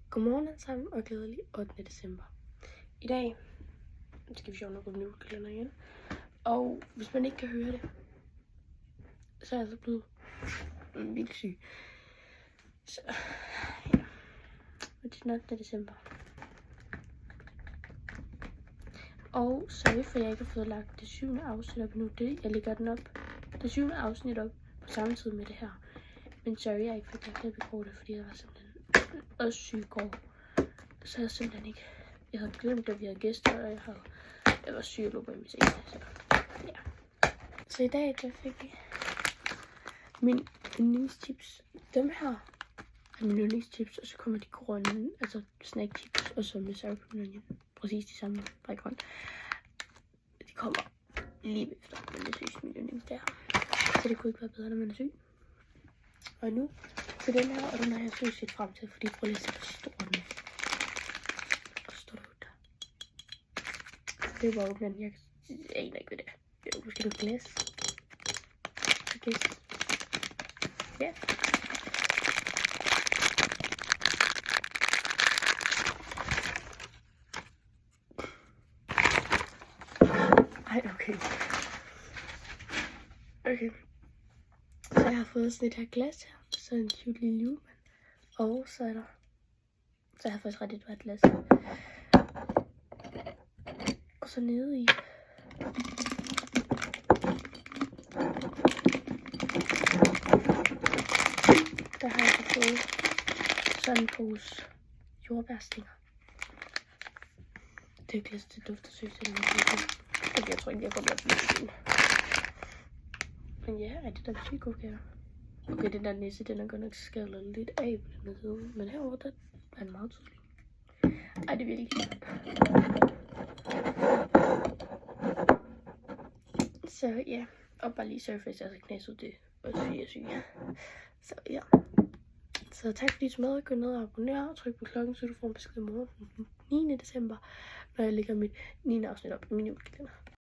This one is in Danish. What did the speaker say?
Godmorgen alle sammen og glædelig 8. december. I dag skal vi sjovt nok åbne julekalender igen. Og hvis man ikke kan høre det, så er jeg altså blevet vildt syg. Så ja, og det er den 8. december. Og sorry for jeg ikke har fået lagt det 7. afsnit op endnu. Jeg lægger den op, det 7. afsnit op på samme tid med det her. Men sorry jeg ikke fik lagt det i går, fordi jeg var simpelthen også syg i går. Så jeg simpelthen ikke. Jeg havde glemt, at vi havde gæster, og jeg var syg og lå på min seng. Så ja. Så i dag der fik jeg min yndlingschips. Dem her er mine yndlingschips, og så kommer de grønne, altså snackchips, og så med sour cream onion. Præcis de samme, bare grøn. De kommer lige efter, men det synes min yndlings der. Så det kunne ikke være bedre, når man er syg. Og nu til den her, og den har jeg seriøst set frem til, fordi prøv lige at se, hvor stor den er. Og så står der ud der. Det var åbnet den. Jeg aner ikke, hvad det er. Det er måske noget glas. Okay. Ja. Ej, okay. Okay. Så jeg har fået sådan et her glas her. Så en cute lille julemand. Og så er der... Så jeg har faktisk ret et hvert glas. Og så nede i... Der har jeg fået sådan en pose jordbærstænger. Det glas, det dufter sødt til den her. Jeg tror ikke, jeg kommer til at blive. Men ja, er det der sygt god gave. Okay, den der næse, den er godt nok skaldet lidt af på den her side. Men herovre, der er den meget tydelig. Ej, det er virkelig. Så ja, og bare lige surface, altså knæs ud det. Og så er jeg syg. Så ja. Så tak fordi du så med. Gå ned og abonner og tryk på klokken, så du får en besked i morgen den 9. december, når jeg lægger mit 9. afsnit op i min julekalender.